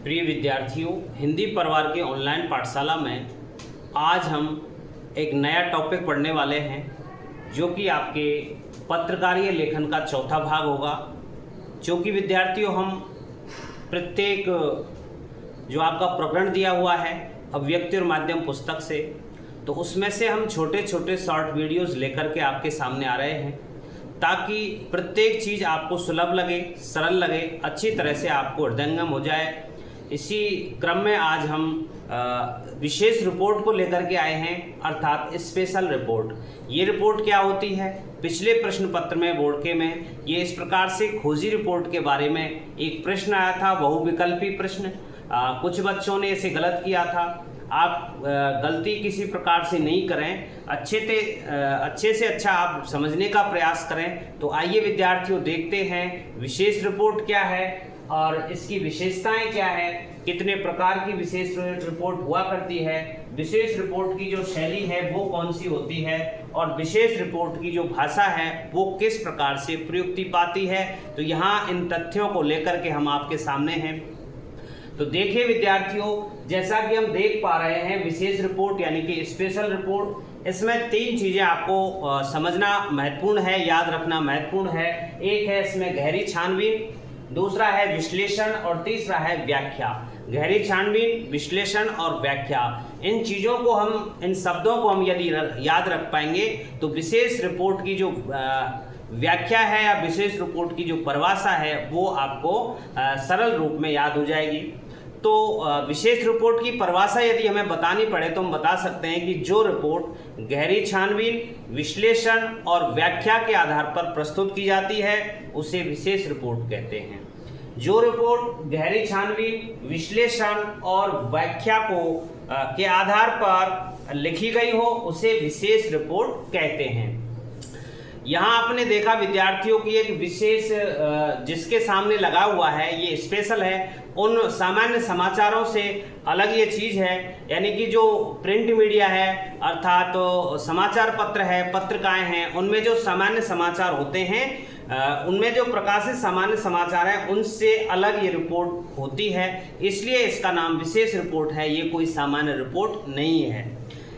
प्रिय विद्यार्थियों, हिंदी परिवार के ऑनलाइन पाठशाला में आज हम एक नया टॉपिक पढ़ने वाले हैं जो कि आपके पत्रकारीय लेखन का चौथा भाग होगा। जो कि विद्यार्थियों हम प्रत्येक जो आपका प्रकरण दिया हुआ है अभिव्यक्ति और माध्यम पुस्तक से, तो उसमें से हम छोटे छोटे शॉर्ट वीडियोस लेकर के आपके सामने आ रहे हैं ताकि प्रत्येक चीज़ आपको सुलभ लगे, सरल लगे, अच्छी तरह से आपको हृदयंगम हो जाए। इसी क्रम में आज हम विशेष रिपोर्ट को लेकर के आए हैं, अर्थात स्पेशल रिपोर्ट। ये रिपोर्ट क्या होती है? पिछले प्रश्न पत्र में बोर्ड के में ये इस प्रकार से खोजी रिपोर्ट के बारे में एक प्रश्न आया था, बहुविकल्पी प्रश्न। कुछ बच्चों ने इसे गलत किया था। आप गलती किसी प्रकार से नहीं करें, अच्छे से अच्छा आप समझने का प्रयास करें। तो आइए विद्यार्थियों देखते हैं विशेष रिपोर्ट क्या है और इसकी विशेषताएं क्या है, कितने प्रकार की विशेष रिपोर्ट हुआ करती है, विशेष रिपोर्ट की जो शैली है वो कौन सी होती है और विशेष रिपोर्ट की जो भाषा है वो किस प्रकार से प्रयुक्ति पाती है। तो यहाँ इन तथ्यों को लेकर के हम आपके सामने हैं। तो देखिए विद्यार्थियों, जैसा कि हम देख पा रहे हैं विशेष रिपोर्ट यानी कि स्पेशल रिपोर्ट, इसमें तीन चीज़ें आपको समझना महत्वपूर्ण है, याद रखना महत्वपूर्ण है। एक है इसमें गहरी छानबीन, दूसरा है विश्लेषण और तीसरा है व्याख्या। गहरी छानबीन, विश्लेषण और व्याख्या, इन चीज़ों को हम, इन शब्दों को हम यदि याद रख पाएंगे तो विशेष रिपोर्ट की जो व्याख्या है या विशेष रिपोर्ट की जो परिभाषा है वो आपको सरल रूप में याद हो जाएगी। तो विशेष रिपोर्ट की परिभाषा यदि हमें बतानी पड़े तो हम बता सकते हैं कि जो रिपोर्ट गहरी छानबीन, विश्लेषण और व्याख्या के आधार पर प्रस्तुत की जाती है उसे विशेष रिपोर्ट कहते हैं। जो रिपोर्ट गहरी छानबीन, विश्लेषण और व्याख्या को के आधार पर लिखी गई हो उसे विशेष रिपोर्ट कहते हैं। यहाँ आपने देखा विद्यार्थियों की एक विशेष जिसके सामने लगा हुआ है ये स्पेशल है। उन सामान्य समाचारों से अलग ये चीज़ है, यानी कि जो प्रिंट मीडिया है अर्थात तो समाचार पत्र है, पत्रिकाएं हैं, उनमें जो सामान्य समाचार होते हैं उनमें जो प्रकाशित सामान्य समाचार है उनसे अलग ये रिपोर्ट होती है, इसलिए इसका नाम विशेष रिपोर्ट है। ये कोई सामान्य रिपोर्ट नहीं है।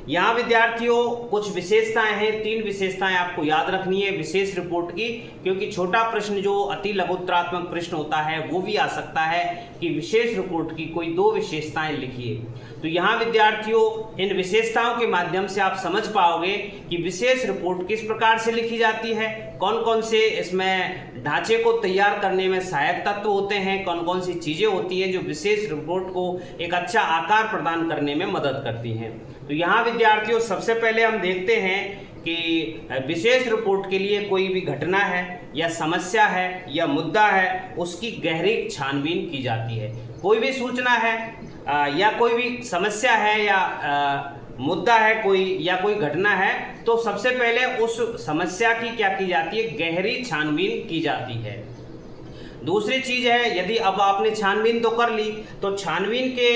यहाँ विद्यार्थियों कुछ विशेषताएं हैं, तीन विशेषताएं आपको याद रखनी है विशेष रिपोर्ट की, क्योंकि छोटा प्रश्न जो अति लघुत्तरात्मक प्रश्न होता है वो भी आ सकता है कि विशेष रिपोर्ट की कोई दो विशेषताएं लिखिए। तो यहाँ विद्यार्थियों इन विशेषताओं के माध्यम से आप समझ पाओगे कि विशेष रिपोर्ट किस प्रकार से लिखी जाती है, कौन कौन से इसमें ढांचे को तैयार करने में सहायक तत्व होते हैं, कौन कौन सी चीज़ें होती हैं जो विशेष रिपोर्ट को एक अच्छा आकार प्रदान करने में मदद करती हैं। तो यहाँ विद्यार्थियों सबसे पहले हम देखते हैं कि विशेष रिपोर्ट के लिए कोई भी घटना है या समस्या है या मुद्दा है उसकी गहरी छानबीन की जाती है। कोई भी सूचना है या कोई भी समस्या है या मुद्दा है कोई या कोई घटना है तो सबसे पहले उस समस्या की क्या की जाती है, गहरी छानबीन की जाती है। दूसरी चीज है, यदि अब आपने छानबीन तो कर ली तो छानबीन के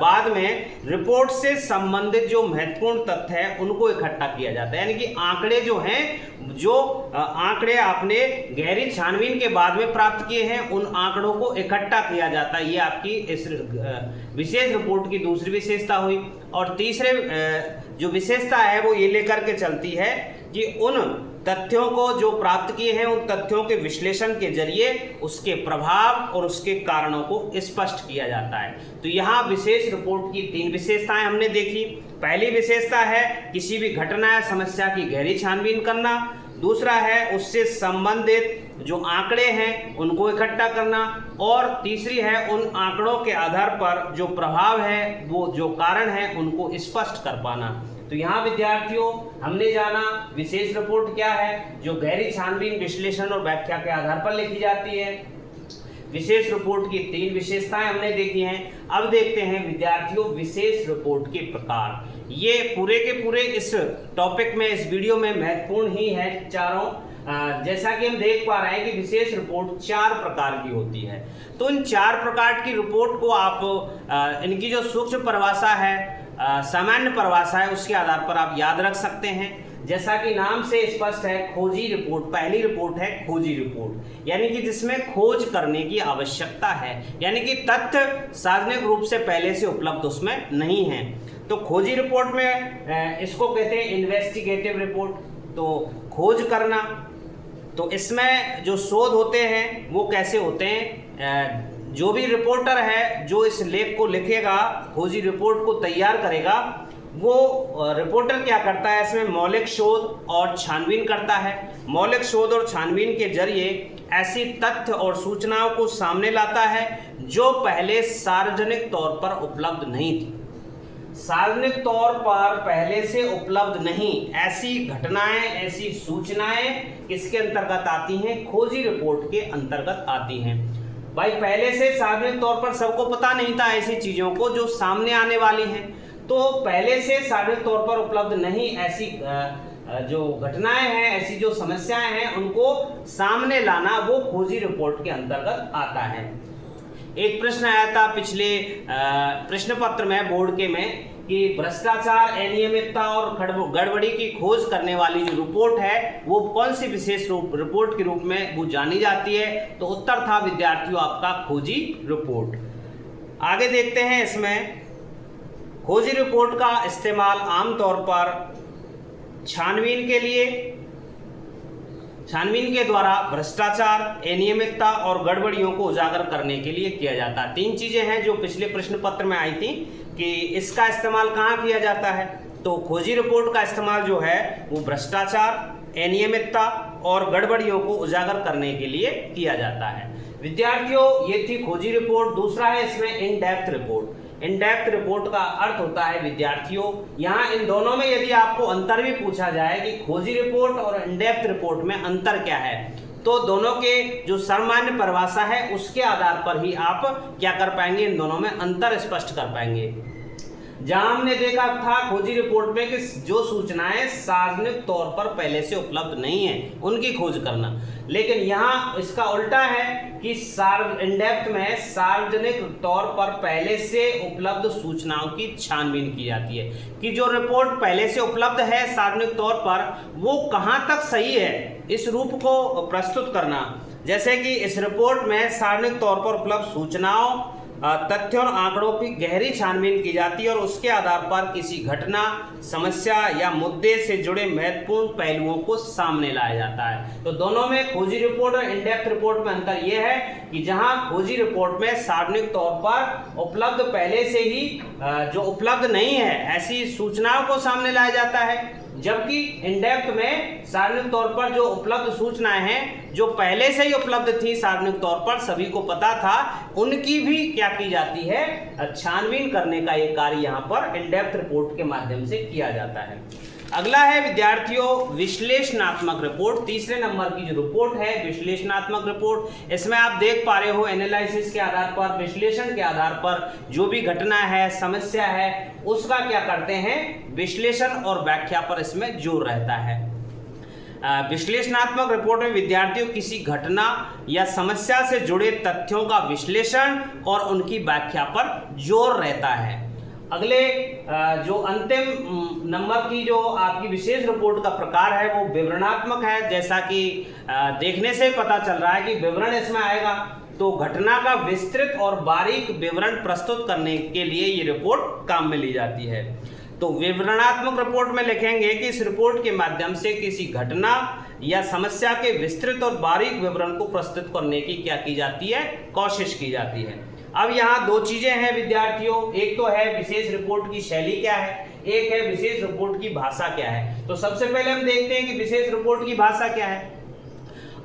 बाद में रिपोर्ट से संबंधित जो महत्वपूर्ण तथ्य है उनको इकट्ठा किया जाता है, यानी कि आंकड़े जो हैं, जो आंकड़े आपने गहरी छानबीन के बाद में प्राप्त किए हैं उन आंकड़ों को इकट्ठा किया जाता है। ये आपकी इस विशेष रिपोर्ट की दूसरी विशेषता हुई। और तीसरे जो विशेषता है वो ये लेकर के चलती है कि उन तथ्यों को जो प्राप्त किए हैं उन तथ्यों के विश्लेषण के जरिए उसके प्रभाव और उसके कारणों को स्पष्ट किया जाता है। तो यहाँ विशेष रिपोर्ट की तीन विशेषताएं हमने देखी। पहली विशेषता है किसी भी घटना या समस्या की गहरी छानबीन करना, दूसरा है उससे संबंधित जो आंकड़े हैं उनको इकट्ठा करना, और तीसरी है उन आंकड़ों के आधार पर जो प्रभाव है वो जो कारण है उनको स्पष्ट कर पाना। तो यहाँ विद्यार्थियों हमने जाना विशेष रिपोर्ट क्या है, जो गहरी छानबीन, विश्लेषण और व्याख्या के आधार पर लिखी जाती है। विशेष रिपोर्ट की तीन विशेषताएं हमने देखी हैं। अब देखते हैं विद्यार्थियों विशेष रिपोर्ट के प्रकार। ये पूरे के पूरे इस टॉपिक में, इस वीडियो में महत्वपूर्ण ही है चारों। जैसा कि हम देख पा रहे हैं कि विशेष रिपोर्ट चार प्रकार की होती है। तो इन चार प्रकार की रिपोर्ट को आप इनकी जो सूक्ष्म परिभाषा है, सामान्य परिभाषा है, उसके आधार पर आप याद रख सकते हैं। जैसा कि नाम से स्पष्ट है, खोजी रिपोर्ट, पहली रिपोर्ट है खोजी रिपोर्ट, यानी कि जिसमें खोज करने की आवश्यकता है, यानी कि तथ्य सार्वजनिक रूप से पहले से उपलब्ध उसमें नहीं है। तो खोजी रिपोर्ट में इसको कहते हैं इन्वेस्टिगेटिव रिपोर्ट, तो खोज करना। तो इसमें जो शोध होते हैं वो कैसे होते हैं, जो भी रिपोर्टर है जो इस लेख को लिखेगा, खोजी रिपोर्ट को तैयार करेगा, वो रिपोर्टर क्या करता है, इसमें मौलिक शोध और छानबीन करता है। मौलिक शोध और छानबीन के जरिए ऐसी तथ्य और सूचनाओं को सामने लाता है जो पहले सार्वजनिक तौर पर उपलब्ध नहीं थी। सार्वजनिक तौर पर पहले से उपलब्ध नहीं ऐसी घटनाएं, ऐसी सूचनाएं किसके अंतर्गत आती हैं, खोजी रिपोर्ट के अंतर्गत आती हैं। भाई पहले से सार्वजनिक तौर पर सबको पता नहीं था ऐसी चीजों को जो सामने आने वाली हैं, तो पहले से सार्वजनिक तौर पर उपलब्ध नहीं ऐसी जो घटनाएं हैं, ऐसी जो समस्याएं हैं, उनको सामने लाना वो खोजी रिपोर्ट के अंतर्गत आता है। एक प्रश्न आया था पिछले प्रश्न पत्र में, बोर्ड के में, कि भ्रष्टाचार, अनियमितता और गड़बड़ी की खोज करने वाली जो रिपोर्ट है वो कौन सी विशेष रिपोर्ट के रूप में वो जानी जाती है, तो उत्तर था विद्यार्थियों आपका खोजी रिपोर्ट। आगे देखते हैं, इसमें खोजी रिपोर्ट का इस्तेमाल आमतौर पर छानबीन के लिए, छानबीन के द्वारा भ्रष्टाचार, अनियमितता और गड़बड़ियों को उजागर करने के लिए किया जाता है। तीन चीजें हैं जो पिछले प्रश्न पत्र में आई थी कि इसका इस्तेमाल कहाँ किया जाता है, तो खोजी रिपोर्ट का इस्तेमाल जो है वो भ्रष्टाचार, अनियमितता और गड़बड़ियों को उजागर करने के लिए किया जाता है। विद्यार्थियों ये थी खोजी रिपोर्ट। दूसरा है इसमें in depth report. In depth report का अर्थ होता है विद्यार्थियों, यहाँ इन दोनों में यदि आपको अंतर भी पूछा जाए कि खोजी रिपोर्ट और इन डेप्थ रिपोर्ट में अंतर क्या है, तो दोनों के जो सामान्य परिभाषा है उसके आधार पर ही आप क्या कर पाएंगे, इन दोनों में अंतर स्पष्ट कर पाएंगे। जहां हमने देखा था खोजी रिपोर्ट में कि जो सूचनाएं सार्वजनिक तौर पर पहले से उपलब्ध नहीं है उनकी खोज करना, लेकिन यहाँ इसका उल्टा है कि इन डेप्थ में सार्वजनिक तौर पर पहले से उपलब्ध सूचनाओं की छानबीन की जाती है कि जो रिपोर्ट पहले से उपलब्ध है सार्वजनिक तौर पर वो कहाँ तक सही है, इस रूप को प्रस्तुत करना। जैसे कि इस रिपोर्ट में सार्वजनिक तौर पर उपलब्ध सूचनाओं, तथ्यों और आंकड़ों की गहरी छानबीन की जाती है और उसके आधार पर किसी घटना, समस्या या मुद्दे से जुड़े महत्वपूर्ण पहलुओं को सामने लाया जाता है। तो दोनों में खोजी रिपोर्ट और इन डेप्थ रिपोर्ट में अंतर यह है कि जहां खोजी रिपोर्ट में सार्वजनिक तौर पर उपलब्ध पहले से ही जो उपलब्ध नहीं है ऐसी सूचनाओं को सामने लाया जाता है, जबकि इन डेप्थ में सार्वजनिक तौर पर जो उपलब्ध सूचनाएं हैं जो पहले से ही उपलब्ध थी, सार्वजनिक तौर पर सभी को पता था, उनकी भी क्या की जाती है, छानबीन करने का ये कार्य यहाँ पर इन डेप्थ रिपोर्ट के माध्यम से किया जाता है। अगला है विद्यार्थियों विश्लेषणात्मक रिपोर्ट। तीसरे नंबर की जो रिपोर्ट है विश्लेषणात्मक रिपोर्ट, इसमें आप देख पा रहे हो एनालिसिस के आधार पर, विश्लेषण के आधार पर जो भी घटना है, समस्या है, उसका क्या करते हैं, विश्लेषण और व्याख्या पर इसमें जोर रहता है। विश्लेषणात्मक रिपोर्ट में विद्यार्थियों किसी घटना या समस्या से जुड़े तथ्यों का विश्लेषण और उनकी व्याख्या पर जोर रहता है। अगले जो अंतिम नंबर की जो आपकी विशेष रिपोर्ट का प्रकार है वो विवरणात्मक है। जैसा कि देखने से पता चल रहा है कि विवरण इसमें आएगा, तो घटना का विस्तृत और बारीक विवरण प्रस्तुत करने के लिए ये रिपोर्ट काम में ली जाती है। तो विवरणात्मक रिपोर्ट में लिखेंगे कि इस रिपोर्ट के माध्यम से किसी घटना या समस्या के विस्तृत और बारीक विवरण को प्रस्तुत करने की क्या की जाती है, कोशिश की जाती है। अब यहाँ दो चीजें हैं विद्यार्थियों, एक तो है विशेष रिपोर्ट की शैली क्या है, एक है विशेष रिपोर्ट की भाषा क्या है। तो सबसे पहले हम देखते हैं कि विशेष रिपोर्ट की भाषा क्या है।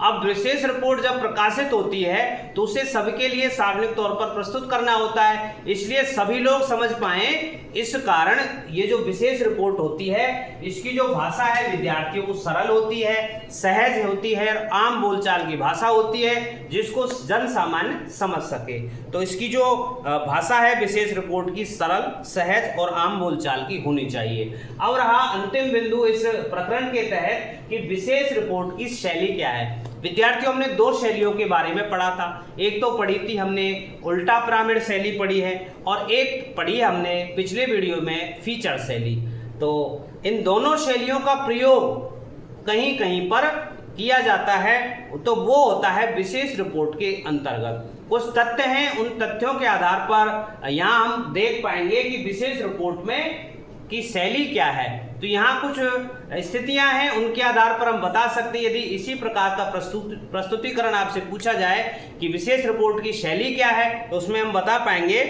अब विशेष रिपोर्ट जब प्रकाशित होती है तो उसे सबके लिए सार्वजनिक तौर पर प्रस्तुत करना होता है, इसलिए सभी लोग समझ पाए, इस कारण ये जो विशेष रिपोर्ट होती है इसकी जो भाषा है विद्यार्थियों को सरल होती है, सहज होती है, आम बोलचाल की भाषा होती है जिसको जन सामान्य समझ सके। तो इसकी जो भाषा है विशेष रिपोर्ट की सरल, सहज और आम बोलचाल की होनी चाहिए। अब रहा अंतिम बिंदु इस प्रकरण के तहत कि विशेष रिपोर्ट की शैली क्या है। विद्यार्थियों हमने दो शैलियों के बारे में पढ़ा था, एक तो पढ़ी थी हमने उल्टा पिरामिड शैली पढ़ी है और एक पढ़ी हमने पिछले वीडियो में फीचर शैली। तो इन दोनों शैलियों का प्रयोग कहीं कहीं पर किया जाता है तो वो होता है विशेष रिपोर्ट के अंतर्गत। कुछ तथ्य हैं, उन तथ्यों के आधार पर यहाँ हम देख पाएंगे कि विशेष रिपोर्ट में की शैली क्या है। तो यहाँ कुछ स्थितियां हैं, उनके आधार पर हम बता सकते हैं। यदि इसी प्रकार का प्रस्तुतिकरण आपसे पूछा जाए कि विशेष रिपोर्ट की शैली क्या है, तो उसमें हम बता पाएंगे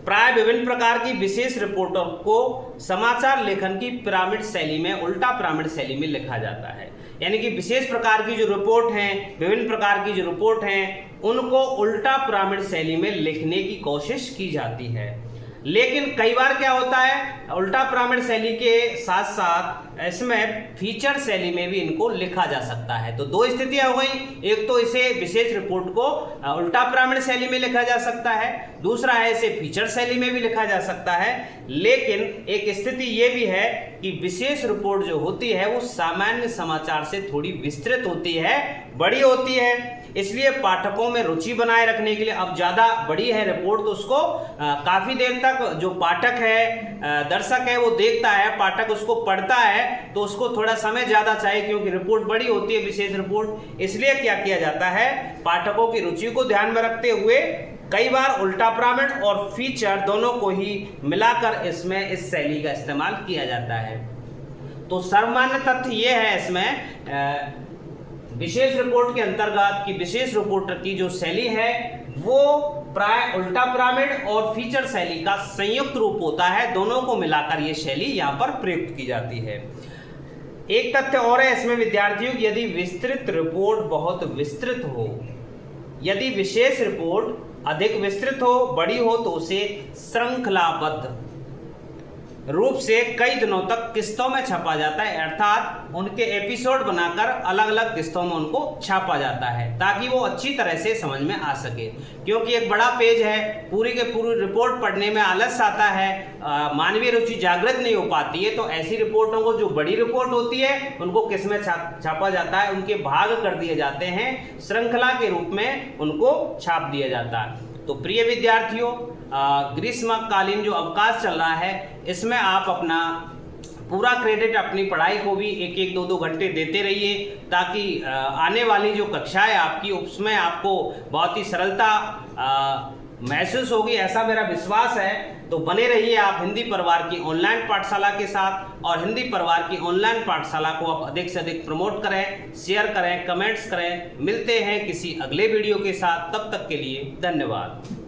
प्राय विभिन्न प्रकार की विशेष रिपोर्टों को समाचार लेखन की पिरामिड शैली में, उल्टा पिरामिड शैली में लिखा जाता है। यानी कि विशेष प्रकार की जो रिपोर्ट हैं, विभिन्न प्रकार की जो रिपोर्ट हैं, उनको उल्टा पिरामिड शैली में लिखने की कोशिश की जाती है। लेकिन कई बार क्या होता है, उल्टा पिरामिड शैली के साथ साथ इसमें फीचर शैली में भी इनको लिखा जा सकता है। तो दो स्थितियां हो गई, एक तो इसे विशेष रिपोर्ट को उल्टा पिरामिड शैली में लिखा जा सकता है, दूसरा है इसे फीचर शैली में भी लिखा जा सकता है। लेकिन एक स्थिति ये भी है कि विशेष रिपोर्ट जो होती है वो सामान्य समाचार से थोड़ी विस्तृत होती है, बड़ी होती है। इसलिए पाठकों में रुचि बनाए रखने के लिए, अब ज़्यादा बड़ी है रिपोर्ट तो उसको काफ़ी देर तक जो पाठक है, दर्शक है, वो देखता है, पाठक उसको पढ़ता है, तो उसको थोड़ा समय ज़्यादा चाहिए क्योंकि रिपोर्ट बड़ी होती है विशेष रिपोर्ट। इसलिए क्या किया जाता है, पाठकों की रुचि को ध्यान में रखते हुए कई बार उल्टा पिरामिड और फीचर दोनों को ही मिलाकर इसमें इस शैली का इस्तेमाल किया जाता है। तो सामान्य तथ्य ये है इसमें विशेष रिपोर्ट के अंतर्गत कि विशेष रिपोर्ट की जो शैली है वो प्राय उल्टा पिरामिड और फीचर शैली का संयुक्त रूप होता है। दोनों को मिलाकर ये शैली यहाँ पर प्रयुक्त की जाती है। एक तथ्य और है इसमें विद्यार्थियों, यदि विस्तृत रिपोर्ट बहुत विस्तृत हो, यदि विशेष रिपोर्ट अधिक विस्तृत हो, बड़ी हो, तो उसे श्रृंखलाबद्ध रूप से कई दिनों तक किस्तों में छापा जाता है, अर्थात उनके एपिसोड बनाकर अलग अलग किस्तों में उनको छापा जाता है ताकि वो अच्छी तरह से समझ में आ सके। क्योंकि एक बड़ा पेज है, पूरी के पूरी रिपोर्ट पढ़ने में आलस आता है, मानवीय रुचि जागृत नहीं हो पाती है, तो ऐसी रिपोर्टों को, जो बड़ी रिपोर्ट होती है, उनको किस में छापा जाता है, उनके भाग कर दिए जाते हैं, श्रृंखला के रूप में उनको छाप दिया जाता है। तो प्रिय विद्यार्थियों, ग्रीष्मकालीन जो अवकाश चल रहा है इसमें आप अपना पूरा क्रेडिट अपनी पढ़ाई को भी 1-1, 2-2 घंटे देते रहिए ताकि आने वाली जो कक्षाएं आपकी उसमें आपको बहुत ही सरलता महसूस होगी, ऐसा मेरा विश्वास है। तो बने रहिए आप हिंदी परिवार की ऑनलाइन पाठशाला के साथ, और हिंदी परिवार की ऑनलाइन पाठशाला को आप अधिक से अधिक प्रमोट करें, शेयर करें, कमेंट्स करें। मिलते हैं किसी अगले वीडियो के साथ, तब तक के लिए धन्यवाद।